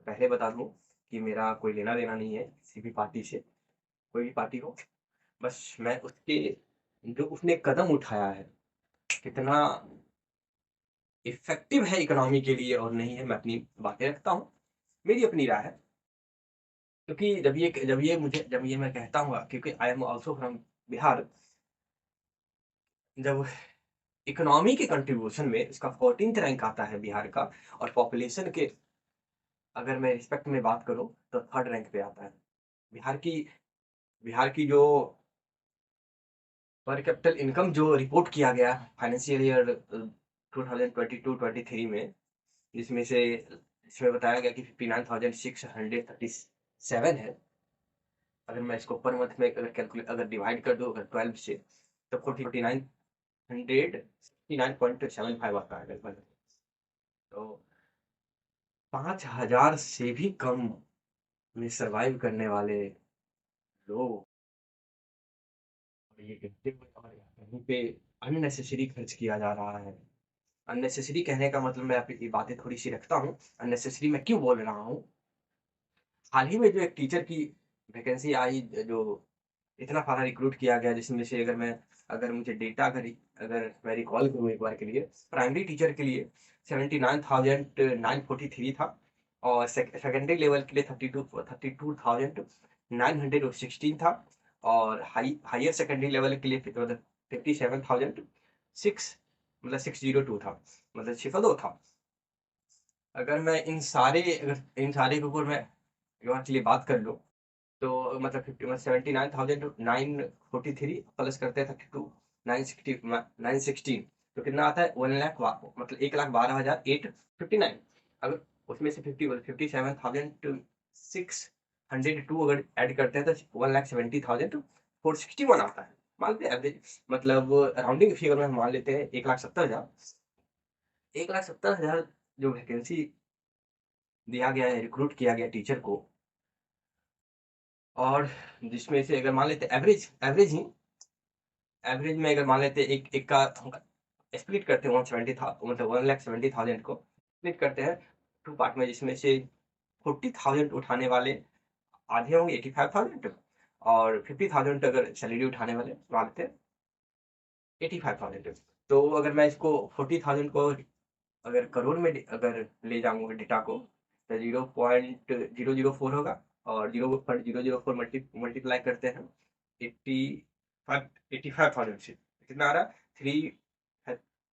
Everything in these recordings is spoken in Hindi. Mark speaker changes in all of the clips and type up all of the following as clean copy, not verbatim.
Speaker 1: पहले बता दूँ कि मेरा कोई लेना-देना नहीं है किसी भी पार्टी से, कोई भी पार्टी हो। बस मैं उसके जो उसने कदम उठाया है, कितना इफ़ेक्टिव है इकोनॉमी के लिए और नहीं है, मैं अपनी बातें रखता हूँ। मेरी अपनी राय है, क्योंकि जब ये मैं कहता हूँ क्योंकि I am also from Bihar, जब इकोनॉमी के कंट्रीब्यूशन में इसका 14th रैंक आता है बिहार का और पॉपुलेशन के अगर मैं रिस्पेक्ट में बात करूँ तो 3rd रैंक पे आता है। बिहार की बिहार की जो पर कैपिटल इनकम जो रिपोर्ट किया गया फाइनेंशियल ईयर 2022-23 में, जिसमें से इसमें बताया गया कि 59,637 है। अगर मैं इसको पर मंथ में अगर डिवाइड कर दूँ अगर 12 से तो 49,169.75 आता है लगभग। तो 5,000 से भी कम में सर्वाइव करने वाले लोग ये कहते हुए और कहीं पे अननेसेसरी खर्च किया जा रहा है। अननेसेसरी कहने का मतलब मैं आपकी बातें थोड़ी-सी रखता हूँ। अननेसेसरी मैं क्यों बोल रहा हूँ? हाल ही में जो एक टीचर की वैकेंसी आई जो इतना सारा रिक्रूट किया गया जिसमें से अगर मुझे डेटा अगर मैं रिकॉल करूँ एक बार के लिए, प्राइमरी टीचर के लिए 79,943 था और सेकेंडरी लेवल के लिए 32,916 था और हायर सेकेंडरी लेवल के लिए मतलब 57,006 मतलब 602 था, मतलब 602 था। अगर इन सारे के ऊपर मैं एक बार के लिए बात कर लूँ तो मतलब 79,943 प्लस करते हैं 916 तो कितना आता है 1 लाख मतलब 1,12,859। अगर उसमें से 57,602 अगर ऐड करते हैं तो 1,70,461 आता है। मानते हैं एवरेज मतलब राउंडिंग फिगर में हम मान लेते हैं 1,70,000। 1,70,000 जो वैकेंसी दिया गया है, रिक्रूट किया गया टीचर को और जिसमें से अगर मान लेते हैं एवरेज में अगर मान लेते हैं एक एक का स्प्लिट करते हैं 170 था मतलब 1,70,000 को स्प्लिट करते हैं 2 पार्ट में जिसमें से 40,000 उठाने वाले आधे होंगे 85,000 और 50,000 अगर सैलरी उठाने वाले मान लेते हैं 85,000। तो अगर मैं इसको 40,000 को अगर करोड़ में अगर ले जाऊँगा डेटा को तो 0.004 होगा और 0.004 मल्टीप्लाई करते हैं 85 85,000 से कितना आ रहा है?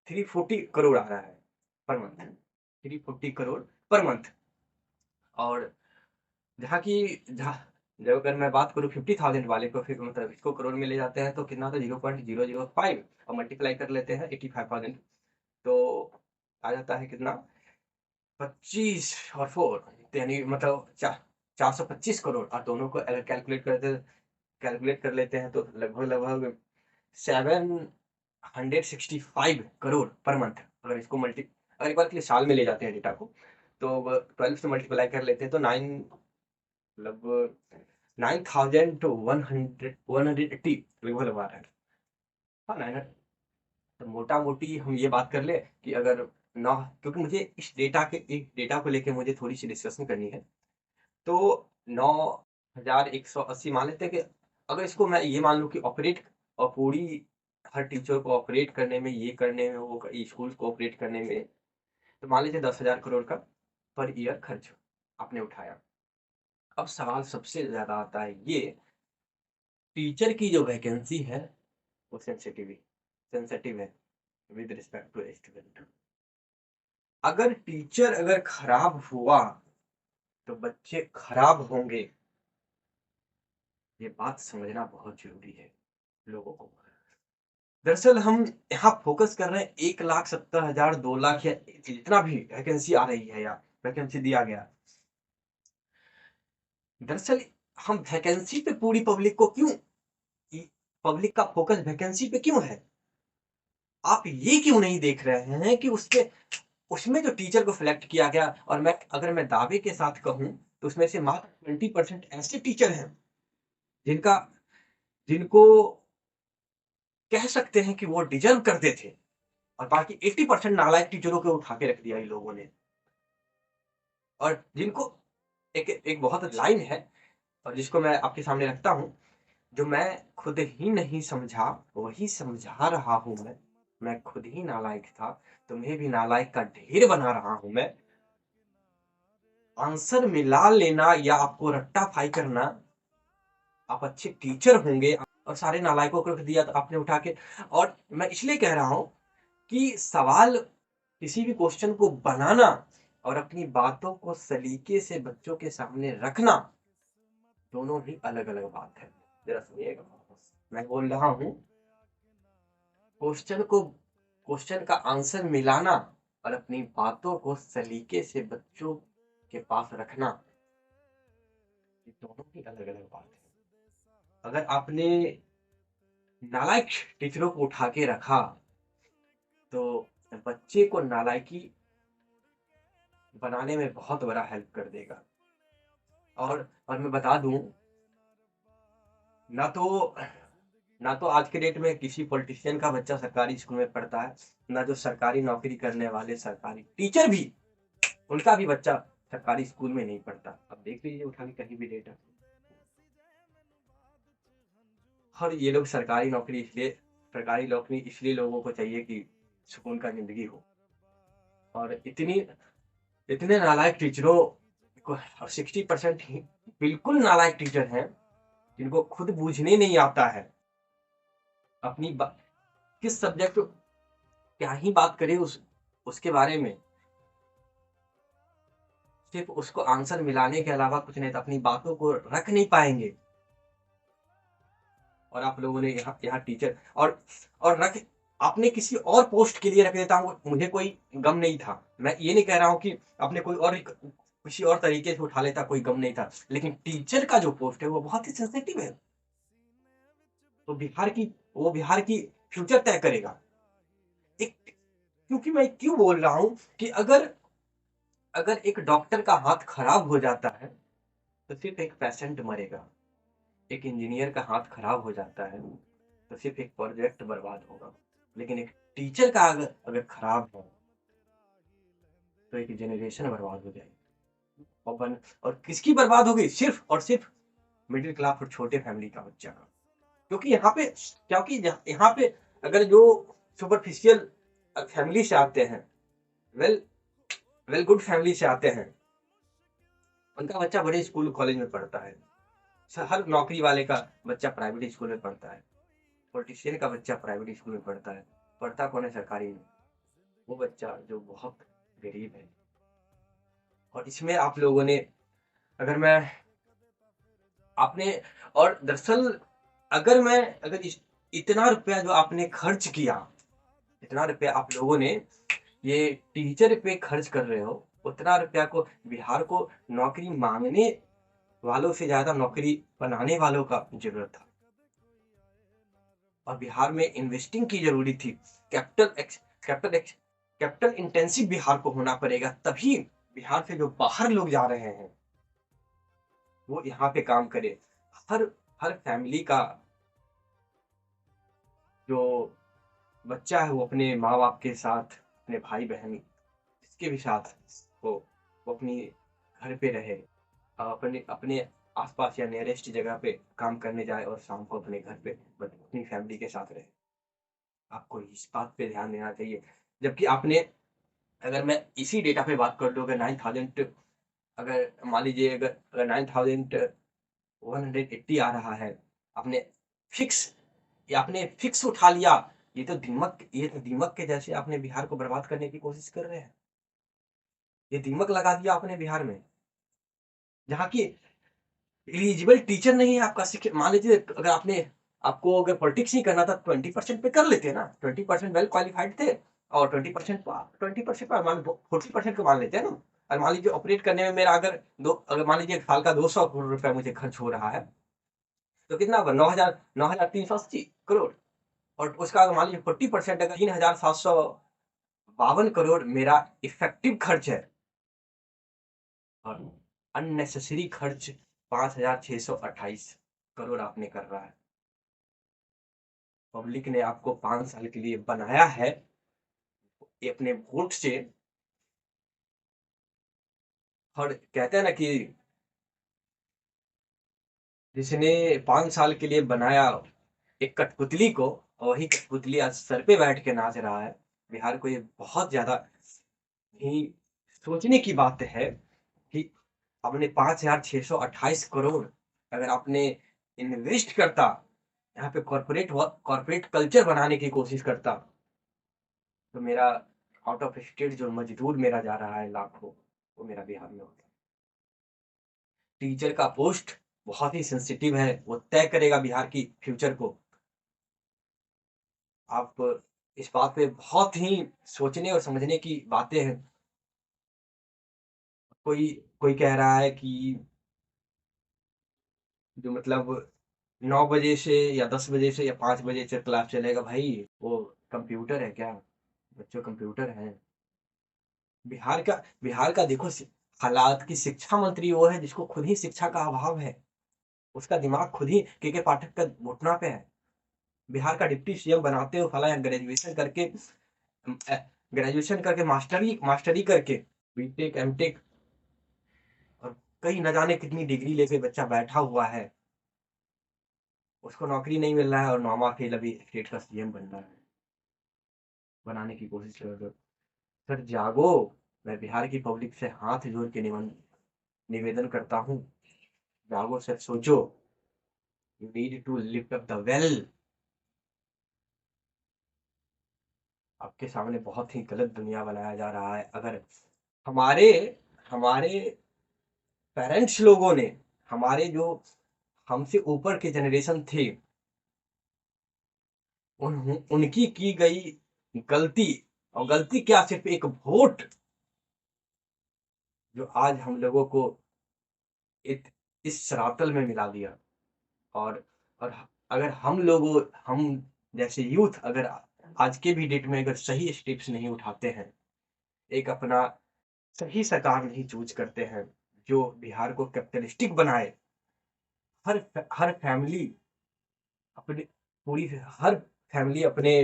Speaker 1: 340 करोड़ आ रहा है per month. 340 crore per month और जहाँ की जहाँ जब अगर मैं बात करूँ 50,000 वाले को फिर मतलब इसको करोड़ में ले जाते हैं तो कितना होता है 0.005 और मल्टीप्लाई कर लेते हैं 85,000 तो आ जाता है कितना 25 और 4 यानी मतलब 425 करोड़ और दोनों को अगर कैलकुलेट कर लेते हैं तो लगभग 765 करोड़ पर मंथ अगर एक बार के लिए साल में ले जाते हैं डेटा को तो 12 से मल्टीप्लाई कर लेते हैं तो 9,180 लगभग आ रहा है। हाँ 900 तो मोटा-मोटी हम ये बात कर लें कि अगर नौ क्योंकि मुझे एक डेटा को लेके मुझे थोड़ी-सी डिस्कशन करनी है। तो 9,180 मान लेते हैं कि अगर इसको मैं ये मान लूँ कि ऑपरेट और पूरी हर टीचर को ऑपरेट करने में, ये करने में, वो स्कूल को ऑपरेट करने में, तो मान लीजिए 10,000 करोड़ का पर ईयर खर्च आपने उठाया। अब सवाल सबसे ज़्यादा आता है ये, टीचर की जो वैकेंसी है, वो सेंसिटिव है विद रिस्पेक्ट टू स्टूडेंट। अगर खराब हुआ, तो बच्चे खराब होंगे। ये बात समझना बहुत ज़रूरी है लोगों को। दरअसल हम यहाँ फ़ोकस कर रहे हैं 1,70,000 2 लाख या जितना भी वैकेंसी आ रही है या वैकेंसी दिया गया। दरअसल हम वैकेंसी पे पूरी पब्लिक को क्यों इ पब्लिक का फ़ोकस वैकेंसी पे क्यों है? आप ये क्यों नहीं देख रहे हैं कि उसमें जो टीचर को सिलेक्ट किया गया और अगर मैं दावे के साथ कहूँ, तो उसमें से मात्र 20% ऐसे टीचर हैं, जिनका जिनको कह सकते हैं कि वो डिज़र्व करते थे और बाकी 80% नालायक टीचरों को उठा के रख दिया इन लोगों ने। और जिनको एक एक बहुत लाइन है और जिसको मैं आपके सामने रखता हूँ, जो मैं खुद ही नहीं समझा, वही समझा रहा हूँ मैं। मैं खुद ही नालायक था, तुम्हें भी नालायक का ढेर बना रहा हूँ मैं। आंसर मिला लेना या आपको रट्टाफाई करना, आप अच्छे टीचर होंगे और सारे नालायकों को रख दिया तो आपने उठा के। और मैं इसलिए कह रहा हूँ कि सवाल किसी भी क्वेश्चन को बनाना और अपनी बातों को सलीके से बच्चों के सामने रखना, दोनों ही अलग-अलग बात है। ज़रा सुनिएगा। मैं बोल रहा हूँ, क्वेश्चन को क्वेश्चन का आंसर मिलाना और अपनी बातों को सलीके से बच्चों के पास रखना, ये दोनों ही अलग-अलग बात है। अगर आपने नालायक टीचरों को उठा के रखा, तो बच्चे को नालायकी बनाने में बहुत बड़ा हेल्प कर देगा। और मैं बता दूँ, ना तो ना तो आज के डेट में किसी पॉलिटिशियन का बच्चा सरकारी स्कूल में पढ़ता है, ना जो सरकारी नौकरी करने वाले सरकारी टीचर भी, उनका भी बच्चा सरकारी स्कूल में नहीं पढ़ता। अब देख लीजिए उठा के कहीं भी डेटा। और ये लोग सरकारी नौकरी इसलिए लोगों को चाहिए कि सुकून का ज़िंदगी हो। और इतने नालायक टीचरों को 60% ही बिल्कुल नालायक टीचर हैं, जिनको खुद बूझने नहीं आता है। अपनी बा किस सब्जेक्ट क्या ही बात करें उसके बारे में, सिर्फ़ उसको आंसर मिलाने के अलावा कुछ नहीं, तो अपनी बातों को रख नहीं पाएँगे। और आप लोगों ने यहाँ यहाँ टीचर और रख आपने किसी और पोस्ट के लिए रख देता हूँ, मुझे कोई गम नहीं था। मैं ये नहीं कह रहा हूँ कि आपने कोई और किसी और तरीके से उठा लेता, कोई गम नहीं था। लेकिन टीचर का जो पोस्ट है वो बहुत ही सेंसिटिव है। तो वो बिहार की फ्यूचर तय करेगा। एक क्योंकि मैं क्यों बोल रहा हूँ कि अगर अगर एक डॉक्टर का हाथ खराब हो जाता है, तो सिर्फ़ एक पेशेंट मरेगा। एक इंजीनियर का हाथ खराब हो जाता है, तो सिर्फ़ एक प्रोजेक्ट बर्बाद होगा। लेकिन एक टीचर का अगर अगर खराब है, तो एक जनरेशन बर्बाद हो जाएगी। और किसकी बर्बाद होगी? सिर्फ़ और सिर्फ़ मिडल क्लास और छोटे फैमिली का बच्चा का। क्योंकि यहाँ पे अगर जो सुपरफिशियल फैमिली से आते हैं, वेल वेल गुड फैमिली से आते हैं, उनका बच्चा बड़े स्कूल कॉलेज में पढ़ता है। हर नौकरी वाले का बच्चा प्राइवेट स्कूल में पढ़ता है। पॉलिटिशियन का बच्चा प्राइवेट स्कूल में पढ़ता है। पढ़ता कौन है? सरकारी में। वो बच्चा जो बहुत गरीब है। और इसमें आप लोगों ने अगर मैं आपने और दरअसल अगर इतना रुपया जो आपने खर्च किया, इतना रुपया आप लोगों ने ये टीचर पे खर्च कर रहे हो, उतना रुपया को बिहार को नौकरी मांगने वालों से ज़्यादा नौकरी बनाने वालों का ज़रूरत था। और बिहार में इन्वेस्टिंग की ज़रूरी थी। Capital x capital x capital intensive Bihar को होना पड़ेगा, तभी बिहार से जो बाहर लोग जा रहे हैं, वो यहाँ पे काम करें। हर हर फैमिली का जो बच्चा है वो अपने माँ-बाप के साथ, अपने भाई-बहन जिसके भी साथ वो वो अपनी घर पे रहे। अपने अपने आस-पास या नियरेस्ट जगह पे काम करने जाए और शाम को अपने घर पे अपनी फैमिली के साथ रहे। आपको इस बात पे ध्यान देना चाहिए। जबकि आपने अगर मैं इसी डेटा पे बात कर लूँ, अगर 9000 अगर मान लीजिए अगर 9180 आ रहा है, आपने फिक्स आपने फिक्स उठा लिया, ये तो दीमक के जैसे आपने बिहार को बर्बाद करने की कोशिश कर रहे हैं। ये दीमक लगा दिया आपने बिहार में, जहाँ की एलिजिबल टीचर नहीं है आपका मान लीजिए अगर आपको अगर पॉलिटिक्स नहीं करना था 20% पे कर लेते ना, 20% वेल क्वालिफाइड थे और 20% पर मान 40% को मान लेते हैं ना। और मान लीजिए ऑपरेट करने में मेरा अगर मान लीजिए 1 साल का 200 करोड़ रुपया मुझे खर्च हो रहा है, तो कितना होगा? 9,380 करोड़। और उसका अगर मान लीजिए 40% अगर 3,752 करोड़ मेरा इफेक्टिव खर्च है और अननेसेसरी खर्च 5,628 करोड़ आपने कर रहा है। पब्लिक ने आपको 5 साल के लिए बनाया है, ये अपने वोट से। और कहते हैं ना कि जिसने 5 साल के लिए बनाया एक कठपुतली को, और वही कठपुतली आज सर पे बैठ के नाच रहा है। बिहार को ये बहुत ज़्यादा ही सोचने की बात है कि आपने 5,628 करोड़ अगर आपने इन्वेस्ट करता, यहाँ पे कॉर्पोरेट कल्चर बनाने की कोशिश करता, तो मेरा आउट ऑफ स्टेट जो मज़दूर मेरा जा रहा है लाखों, वो मेरा बिहार में होता। टीचर का पोस्ट बहुत ही सेंसिटिव है, वो तय करेगा बिहार की फ्यूचर को। आप इस बात पे बहुत ही सोचने और समझने की बातें हैं। कोई कोई कह रहा है कि जो मतलब 9 बजे से या 10 बजे से या 5 बजे से क्लास चलेगा, भाई वो कंप्यूटर है क्या? बच्चों कंप्यूटर हैं। बिहार का देखो हालात की शिक्षा मंत्री वो है जिसको खुद ही शिक्षा का अभाव है। उसका दिमाग खुद ही के पाठक का घुटना पे है। बिहार का डिप्टी सीएम बनाते हो साला ग्रेजुएशन करके मास्टरी करके बीटेक एमटेक और कई न जाने कितनी डिग्री लेके बच्चा बैठा हुआ है, उसको नौकरी नहीं मिल रहा है और नौवां फेल अभी स्टेट का सीएम बन रहा है, बनाने की कोशिश कर रहे हो। सर जागो। मैं बिहार की पब्लिक से हाथ जोड़ के निवेदन करता हूँ, जागो सर, सोचो। You need to lift up the veil. आपके सामने बहुत ही गलत दुनिया बनाया जा रहा है। अगर हमारे हमारे पेरेंट्स लोगों ने, हमारे जो हमसे ऊपर के जनरेशन थे, उनकी की गई गलती, और गलती क्या, सिर्फ एक वोट, जो आज हम लोगों को इस सरातल में मिला दिया। और और अगर हम जैसे यूथ अगर आज के भी डेट में अगर सही स्टेप्स नहीं उठाते हैं, एक अपना सही सरकार नहीं चूज करते हैं जो बिहार को कैपिटलिस्टिक बनाए, हर फैमिली अपने पूरी हर फैमिली अपने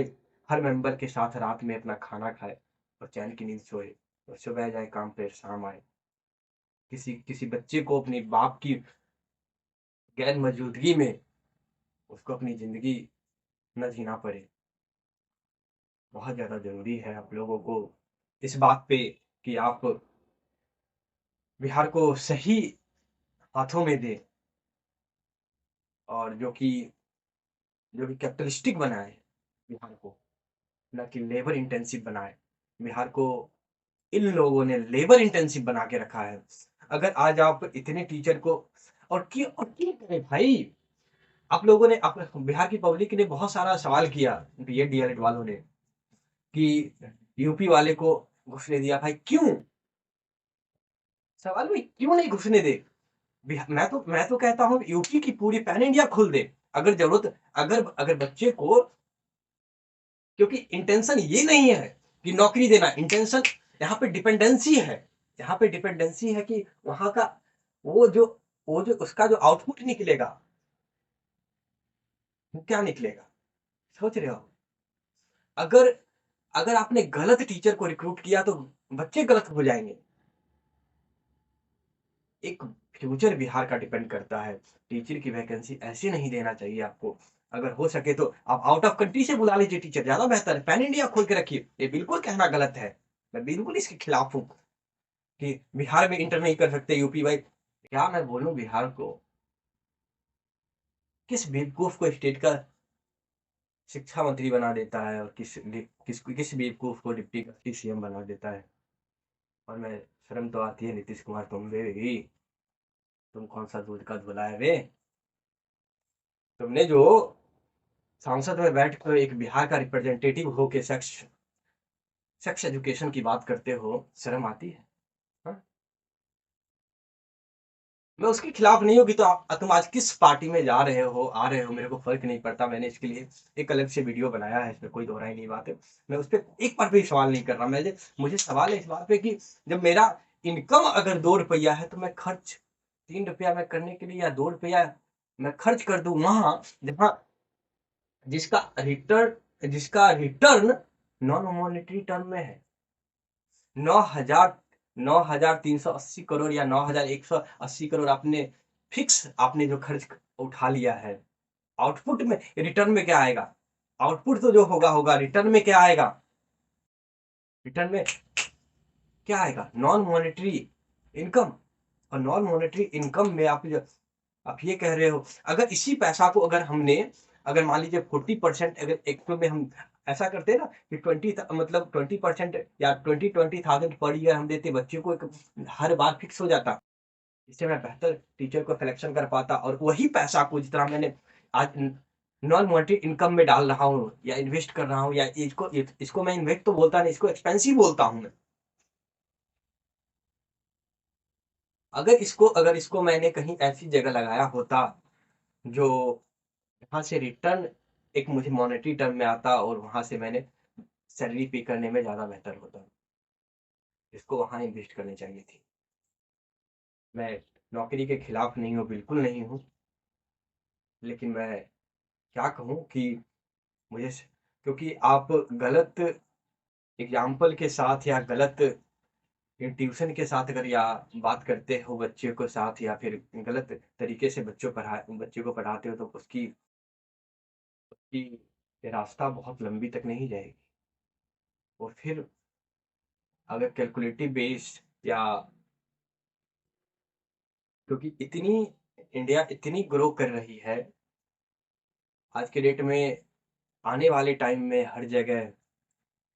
Speaker 1: हर मेंबर के साथ रात में अपना खाना खाए और चैन की नींद सोए, और सुबह जाए काम पे शाम आए, किसी किसी बच्चे को अपने बाप की गैर मौजूदगी में उसको अपनी जिंदगी न जीना पड़े। बहुत ज्यादा जरूरी है आप लोगों को इस बात पे कि आप बिहार को सही हाथों में दे, और जो कि कैपिटलिस्टिक बनाए बिहार को, ना कि लेबर इंटेंसिव बनाए बिहार को। इन लोगों ने लेबर इंटेंसिव बना के रखा है। अगर आज आप इतने टीचर को, और क्यों करें भाई? आप लोगों ने बिहार की पब्लिक ने बहुत सारा सवाल किया बीएड डीएलएड वालों ने कि यूपी वाले को घुसने दिया, भाई क्यों? सवाल में क्यों नहीं घुसने दे? मैं तो कहता हूँ यूपी की पूरी पैन इंडिया खोल दे, अगर जरूरत, अगर अगर बच्चे को, क्योंकि इंटेंशन ये नहीं है कि नौकरी देना, इंटेंशन यहाँ पे डिपेंडेंसी है। यहाँ पे डिपेंडेंसी है कि वहां का वो जो वो जो उसका जो आउटपुट निकलेगा, वो क्या निकलेगा, सोच रहे हो? अगर अगर आपने गलत टीचर को रिक्रूट किया तो बच्चे गलत हो जाएंगे। एक फ्यूचर बिहार का डिपेंड करता है। टीचर की वैकेंसी ऐसे नहीं देना चाहिए आपको। अगर हो सके तो आप आउट ऑफ कंट्री से बुला लीजिए टीचर, ज्यादा बेहतर है। पैन इंडिया खोल के रखिए, ये बिल्कुल कहना गलत है, मैं बिल्कुल इसके खिलाफ हूँ कि बिहार में इंटर नहीं कर सकते यूपी भाई। क्या मैं बोलूं बिहार को, किस बेवकूफ को स्टेट का शिक्षा मंत्री बना देता है, और किस बेवकूफ को डिप्टी सीएम बना देता है। और मैं, शर्म तो आती है नीतीश कुमार, तुम कौन सा दूध का धुला है वे? तुमने जो संसद में बैठ कर एक बिहार का रिप्रेजेंटेटिव हो के सेक्स एजुकेशन की बात करते हो, शर्म आती है? हाँ? मैं उसके खिलाफ नहीं होगी तो तुम आज किस पार्टी में जा रहे हो, आ रहे हो, मेरे को फर्क नहीं पड़ता। मैंने इसके लिए एक अलग से वीडियो बनाया है, इसमें कोई दोहराई नहीं बात है। मैं उस पर एक बार भी सवाल नहीं कर रहा। मुझे सवाल है इस बात पे कि जब मेरा इनकम अगर 2 रुपया है तो मैं खर्च 3 रुपया मैं करने के लिए, या 2 रुपया मैं खर्च कर दूं वहां जहां जिसका रिटर्न नॉन मॉनेटरी टर्म में है। 9,380 करोड़ या 9,180 करोड़ आपने फिक्स, आपने जो खर्च उठा लिया है, आउटपुट में रिटर्न में क्या आएगा? आउटपुट तो जो होगा होगा, रिटर्न में क्या आएगा? रिटर्न में क्या आएगा? Non monetary income. और नॉन मॉनेटरी इनकम में आप ये कह रहे हो, अगर इसी पैसा को अगर हमने, अगर मान लीजिए 40% अगर एक में हम ऐसा करते हैं ना कि 20% या 20,000 पर ईयर हम देते बच्चे को, एक हर बार फिक्स हो जाता, इससे मैं बेहतर टीचर को सिलेक्शन कर पाता, और वही पैसा को जिस तरह मैंने आज नॉन मॉनेटरी इनकम में डाल रहा हूँ या इन्वेस्ट कर रहा हूँ, या इसको मैं इन्वेस्ट तो बोलता नहीं, इसको एक्सपेंसिव बोलता हूँ मैं। अगर इसको मैंने कहीं ऐसी जगह लगाया होता जो यहाँ से रिटर्न एक मुझे मॉनेटरी टर्म में आता, और वहां से मैंने सैलरी पे करने में ज्यादा बेहतर होता, इसको वहां इन्वेस्ट करनी चाहिए थी। मैं नौकरी के खिलाफ नहीं हूँ, बिल्कुल नहीं हूँ, लेकिन मैं क्या कहूँ कि मुझे क्योंकि आप गलत एग्जाम्पल के साथ या गलत ट्यूशन के साथ अगर या बात करते हो बच्चे को साथ, या फिर गलत तरीके से बच्चे को पढ़ाते हो, तो उसकी रास्ता बहुत लंबी तक नहीं जाएगी। और फिर अगर कैलकुलेटिव बेस्ड या, क्योंकि इंडिया इतनी ग्रो कर रही है आज के डेट में, आने वाले टाइम में हर जगह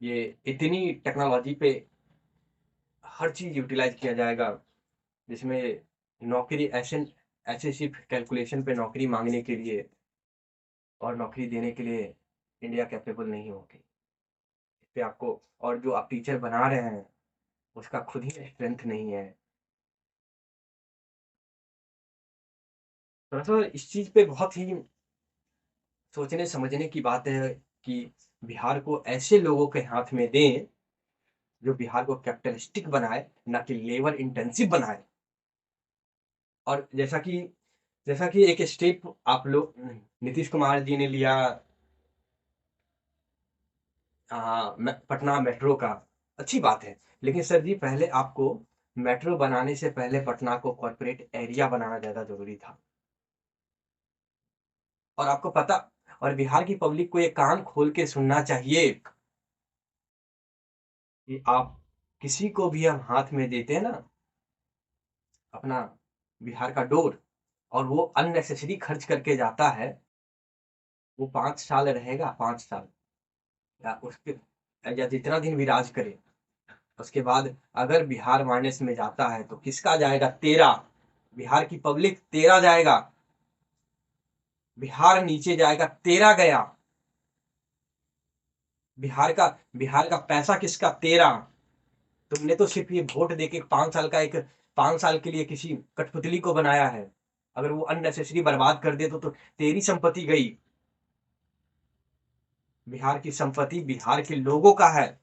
Speaker 1: ये इतनी टेक्नोलॉजी पे हर चीज यूटिलाइज किया जाएगा, जिसमें नौकरी ऐसे ऐसे सिर्फ कैलकुलेशन पे नौकरी मांगने के लिए और नौकरी देने के लिए इंडिया कैपेबल नहीं होगी। इस पे आपको, और जो आप टीचर बना रहे हैं उसका खुद ही स्ट्रेंथ नहीं है। थोड़ा सा इस चीज पे बहुत ही सोचने समझने की बात है कि बिहार को ऐसे लोगों के हाथ में दें जो बिहार को कैपिटलिस्टिक बनाए, ना कि लेबर इंटेंसिव बनाए। और जैसा कि एक स्टेप आप लोग, नीतीश कुमार जी ने लिया पटना मेट्रो का, अच्छी बात है, लेकिन सर जी पहले आपको मेट्रो बनाने से पहले पटना को कॉर्पोरेट एरिया बनाना ज्यादा जरूरी था। और आपको पता, और बिहार की पब्लिक को ये कान खोल के सुनना चाहिए कि आप किसी को भी हम हाथ में देते हैं ना अपना बिहार का डोर, और वो अननेसेसरी खर्च करके जाता है, वो 5 साल रहेगा, 5 साल या उसके, या जितना दिन भी राज करे, उसके बाद अगर बिहार माइनस में जाता है तो किसका जाएगा? तेरा। बिहार की पब्लिक तेरा जाएगा, बिहार नीचे जाएगा, तेरा गया। बिहार का पैसा किसका? तेरा। तुमने तो सिर्फ ये वोट देके 5 साल का एक, 5 साल के लिए किसी कठपुतली को बनाया है, अगर वो अननेसेसरी बर्बाद कर दे तो तेरी संपत्ति गई। बिहार की संपत्ति बिहार के लोगों का है,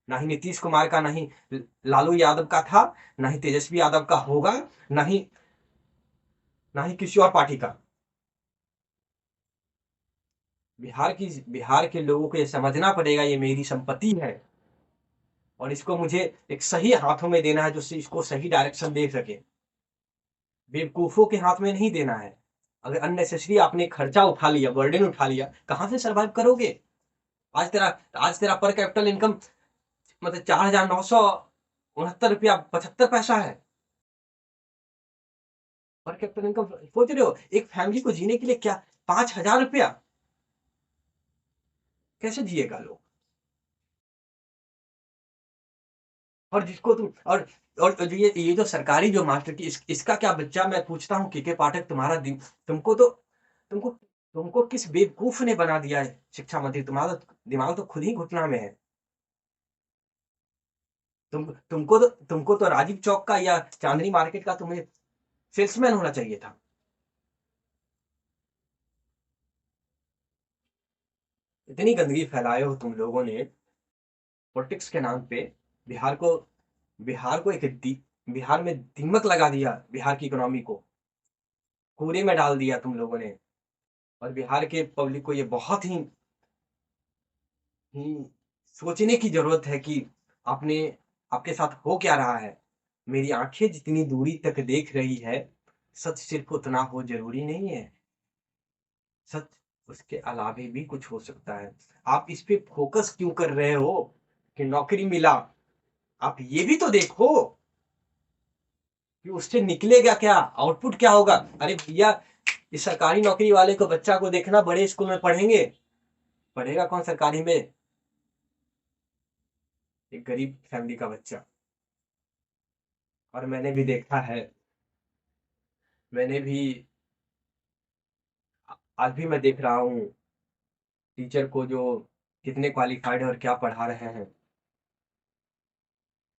Speaker 1: ना ही नीतीश कुमार का, ना ही लालू यादव का था, ना ही तेजस्वी यादव का होगा, ना ही किसी और पार्टी का। बिहार के लोगों को ये समझना पड़ेगा, ये मेरी संपत्ति है, और इसको मुझे एक सही हाथों में देना है जो इसको सही डायरेक्शन दे सके, बेवकूफों के हाथ में नहीं देना है। अगर अननेसेसरी आपने खर्चा उठा लिया, बर्डन उठा लिया, कहां से सर्वाइव करोगे? आज तेरा आज तेरा पर कैपिटल इनकम मतलब 4,969 रुपया 75 पैसा है। पर कैपिटल इनकम सोच रहे हो एक फैमिली को जीने के लिए क्या? 5,000 रुपया कैसे जिएगा लोग? और जिसको तुम और जो ये जो सरकारी जो मास्टर की इसका क्या बच्चा, मैं पूछता हूँ के पाठक, तुम्हारा तुमको तो तुमको तुमको किस बेवकूफ ने बना दिया है शिक्षा मंत्री? तुम्हारा दिमाग तो खुद ही घुटना में है। तुमको तो राजीव चौक का या चांदनी मार्केट का तुम्हें सेल्समैन होना चाहिए था। इतनी गंदगी फैलाए हो तुम लोगों ने पॉलिटिक्स के नाम पे। बिहार को बिहार को बिहार में दीमक लगा दिया, बिहार की इकोनॉमी को कूड़े में डाल दिया तुम लोगों ने। और बिहार के पब्लिक को ये बहुत ही सोचने की जरूरत है कि आपने आपके साथ हो क्या रहा है। मेरी आंखें जितनी दूरी तक देख रही है, सच सिर्फ उतना हो जरूरी नहीं है। सच उसके अलावे भी कुछ हो सकता है। आप इस पे फ़ोकस क्यों कर रहे हो कि नौकरी मिला? आप ये भी तो देखो कि उससे निकलेगा क्या? आउटपुट क्या होगा? अरे भैया, इस सरकारी नौकरी वाले को बच्चा को देखना बड़े स्कूल में पढ़ेंगे, पढ़ेगा कौन सरकारी में? एक गरीब फैमिली का बच्चा। और मैंने भी देखा है, मैंने भी आज भी मैं देख रहा हूँ टीचर को जो कितने क्वालिफाइड है और क्या पढ़ा रहे हैं।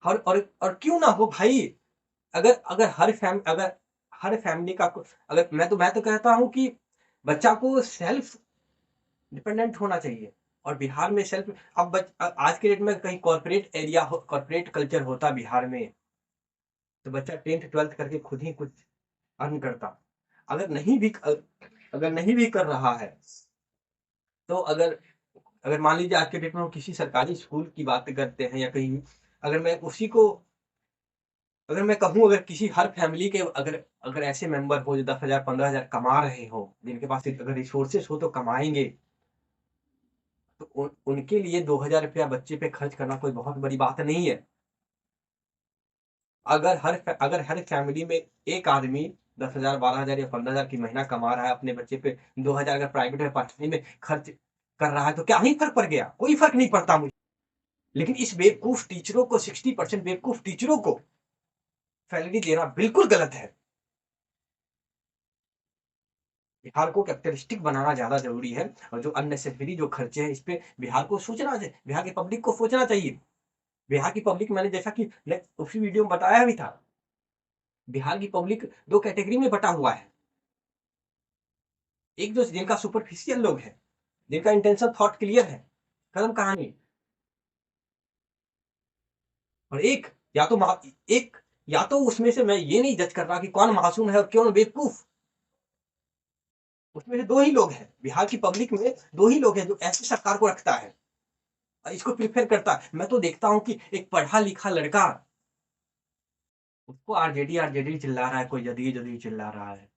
Speaker 1: और क्यों ना हो भाई, अगर अगर हर फैमिली का अगर मैं तो कहता हूँ कि बच्चा को सेल्फ डिपेंडेंट होना चाहिए। और बिहार में सेल्फ आज के डेट में कहीं कॉर्पोरेट कल्चर होता बिहार में, तो बच्चा 10th 12th करके खुद ही कुछ अर्न करता। अगर नहीं भी अगर नहीं भी कर रहा है, तो अगर अगर मान लीजिए आज के डेट में हम किसी सरकारी स्कूल की बात करते हैं या कहीं, अगर मैं उसी को अगर मैं कहूँ, अगर किसी हर फैमिली के अगर अगर ऐसे मेंबर हो जो 10,000 15,000 कमा रहे हो, जिनके पास अगर रिसोर्सेस हो तो कमाएंगे, तो उनके लिए 2,000 रुपया बच्चे पे खर्च करना कोई बहुत बड़ी बात नहीं है। अगर हर फैमिली में एक आदमी 10,000 12,000 या 15,000 की महीना कमा रहा है, अपने बच्चे पे 2,000 अगर प्राइवेट में पढ़ाई में खर्च कर रहा है, तो क्या ही फर्क पड़ गया? कोई फर्क नहीं पड़ता मुझे। लेकिन इस बेवकूफ टीचरों को, 60% बेवकूफ टीचरों को सैलरी देना बिल्कुल गलत है। बिहार को कैपिटलिस्टिक बनाना ज्यादा जरूरी है, और जो अननेसेसरी जो खर्चे हैं, इस पे बिहार को सोचना चाहिए, बिहार की पब्लिक को सोचना चाहिए। बिहार की पब्लिक, मैंने जैसा कि उसी वीडियो में बताया भी था, बिहार की पब्लिक दो कैटेगरी में बटा हुआ है। एक जो जिनका सुपरफिशियल लोग हैं, जिनका इंटेंशन थॉट क्लियर है, खत्म कहानी। और एक या तो उसमें से, मैं ये नहीं जज कर रहा कि कौन मासूम है और कौन बेवकूफ, उसमें से दो ही लोग हैं बिहार की पब्लिक में, दो ही लोग हैं जो ऐसी सरकार को रखता है और इसको प्रिफेर करता है। मैं तो देखता हूं कि एक पढ़ा लिखा लड़का, उसको आरजेडी आरजेडी चिल्ला रहा है, कोई जदयू जदयू चिल्ला रहा है।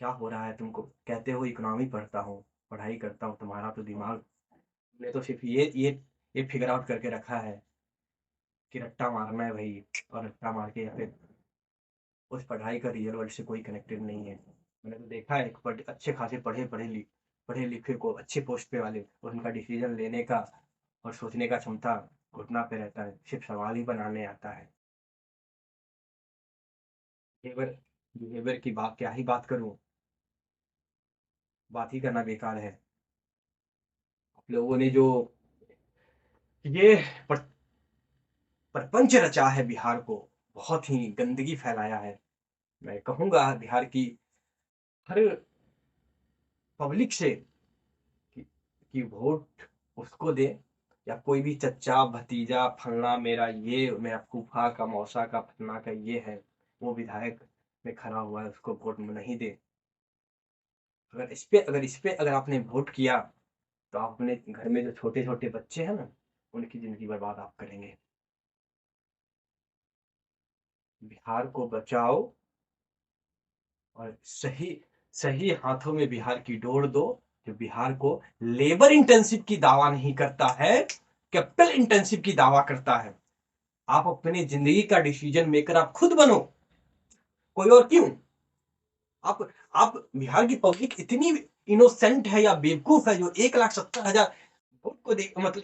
Speaker 1: क्या हो रहा है तुमको? कहते हो इकोनॉमी पढ़ता हूँ, पढ़ाई करता हूँ, तुम्हारा तो दिमाग ने तो सिर्फ ये फिगर आउट करके रखा है कि रट्टा मारना है भाई, और रट्टा मार के या फिर उस पढ़ाई का रियल वर्ल्ड से कोई कनेक्टेड नहीं है। मैंने तो देखा है अच्छे खासे पढ़े लिखे को अच्छे पोस्ट पे वाले, और उनका डिसीजन लेने का और सोचने का क्षमता घुटना पे रहता है, सिर्फ सवाल ही बनाने आता है। बिहेवियर बिहेवियर की बात क्या ही बात करूं, बात ही करना बेकार है। आप लोगों ने जो ये पर, प्रपंच रचा है बिहार को, बहुत ही गंदगी फैलाया है। मैं कहूंगा बिहार की हर पब्लिक से कि वोट उसको दे, या कोई भी चच्चा भतीजा फलना, मेरा फूफा का मौसा का फलना का ये है, वो विधायक में खड़ा हुआ है, उसको वोट नहीं दे। अगर आपने वोट किया, तो आप अपने घर में जो छोटे छोटे बच्चे हैं ना, उनकी जिंदगी बर्बाद आप करेंगे। बिहार को बचाओ और सही सही हाथों में बिहार की डोर दो, जो बिहार को लेबर इंटेंसिव की दावा नहीं करता है, कैपिटल इंटेंसिव की दावा करता है। आप अपनी जिंदगी का डिसीजन मेकर आप खुद बनो, कोई और क्यों? आप आप बिहार की पब्लिक इतनी इनोसेंट है या बेवकूफ है, जो 1,70,000 वोट को देख, मतलब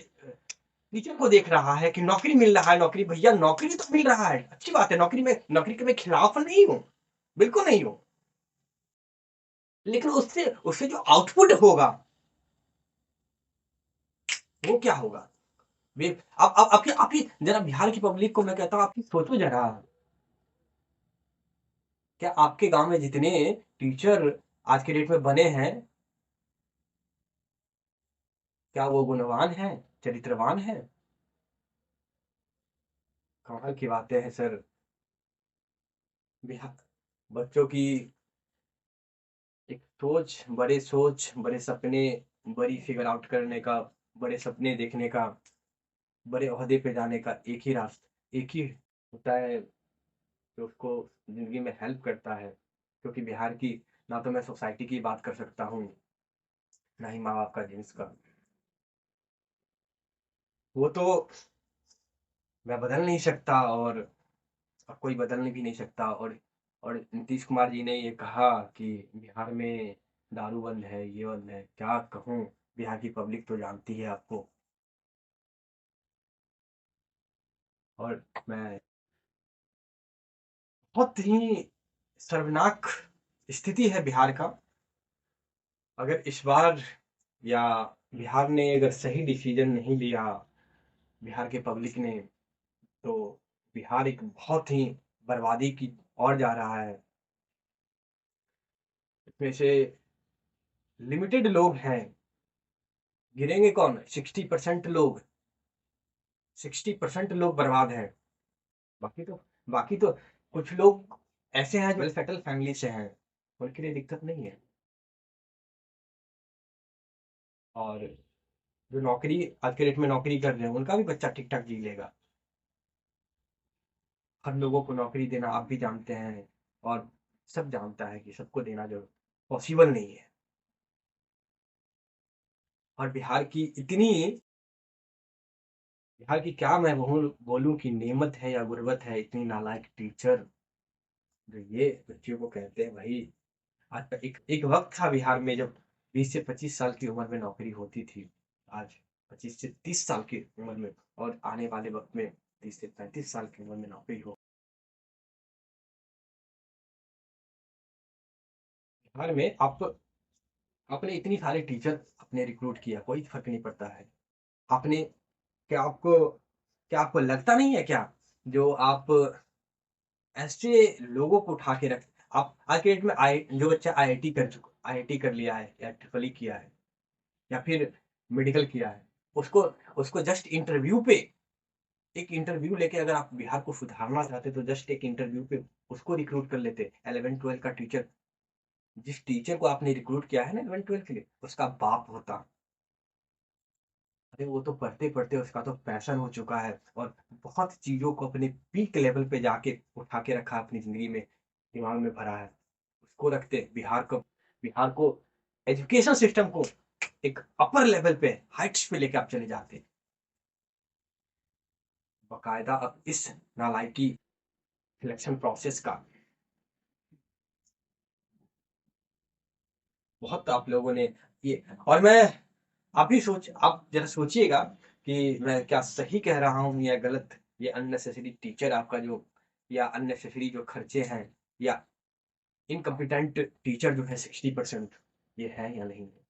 Speaker 1: टीचर को देख रहा है कि नौकरी मिल रहा है, नौकरी भैया, नौकरी तो मिल रहा है, अच्छी बात है, नौकरी के मैं खिलाफ नहीं हूं, बिल्कुल नहीं हूं। लेकिन उससे उससे जो आउटपुट होगा, वो क्या होगा? वे अब आपकी जरा बिहार की पब्लिक को मैं कहता हूँ, आपकी सोचो जरा, क्या आपके गांव में जितने टीचर आज के डेट में बने हैं, क्या वो गुणवान हैं, चरित्रवान हैं? कमाल की बातें हैं सर। बिहार बच्चों की एक सोच, बड़े सपने, बड़ी फिगर आउट करने का, बड़े सपने देखने का, बड़े ओहदे पे जाने का एक ही रास्ता, एक ही होता है जो उसको जिंदगी में हेल्प करता है। क्योंकि बिहार की ना तो मैं सोसाइटी की बात कर सकता हूँ, ना ही माँ-बाप का, जेंट्स का। वो तो मैं बदल नहीं सकता और कोई बदलने भी नहीं सकता। और नीतीश कुमार जी ने ये कहा कि बिहार में दारू बंद है, ये बंद है। क्या कहूँ, बिहार की पब्लिक तो जानती है आपको। और मैं बहुत ही शर्मनाक स्थिति है बिहार का। अगर इस बार या बिहार ने अगर सही डिसीजन नहीं लिया, बिहार के पब्लिक ने, तो बिहार एक बहुत ही बर्बादी की ओर जा रहा है। इसमें से लिमिटेड लोग हैं, गिरेंगे कौन? 60% लोग बर्बाद हैं। बाकी तो बाकी तो कुछ लोग ऐसे हैं जो वेल सेटल फैमिली से हैं, उनके लिए दिक्कत नहीं है। और जो नौकरी आज के डेट में नौकरी कर रहे हैं, उनका भी बच्चा ठीक ठाक जी लेगा। हर लोगों को नौकरी देना आप भी जानते हैं, और सब जानता है कि सबको देना जो पॉसिबल नहीं है। और बिहार की क्या मैं बोलूं कि नेमत है या गुर्बत है, इतनी नालायक टीचर जो ये बच्चों को कहते हैं भाई। आज तक एक वक्त था बिहार में जब 20 से 25 साल की उम्र में नौकरी होती थी। आज 25 से 30 साल की उम्र में, और आने वाले वक्त में 30 से 35 साल की उम्र में नौकरी हो। बिहार में आप आपने इतनी सारे टीचर अपने रिक्रूट किया, कोई फर्क नहीं पड़ता है। आपने क्या आपको क्या आपको लगता नहीं है क्या, जो आप ऐसे लोगों को उठा के रख आप आज के डेट में आई जो बच्चा आईआईटी कर लिया है, या ट्रिपल ई किया है, या फिर मेडिकल किया है, उसको उसको जस्ट इंटरव्यू पे एक इंटरव्यू लेके, अगर आप बिहार को सुधारना चाहते तो जस्ट एक इंटरव्यू पे उसको रिक्रूट कर लेते। 11-12 का टीचर, जिस टीचर को आपने रिक्रूट किया है ना 11-12 के लिए, उसका बाप होता। अरे वो तो पढ़ते पढ़ते उसका तो पैशन हो चुका है, और बहुत चीजों को अपने पीक लेवल पे जाके उठा के रखा अपनी जिंदगी में, दिमाग में भरा है। उसको रखते बिहार को एजुकेशन सिस्टम को एक अपर लेवल पे, हाइट्स पे लेके आप चले जाते। बकायदा अब इस नालायकी सिलेक्शन प्रोसेस का बहुत आप लोगों ने ये। और मैं आप जरा सोचिएगा कि मैं क्या सही कह रहा हूँ या गलत। ये अननेसेसरी टीचर आपका जो, या अननेसेसरी जो खर्चे हैं, या इनकम्पिटेंट टीचर जो है 60%, ये है या नहीं?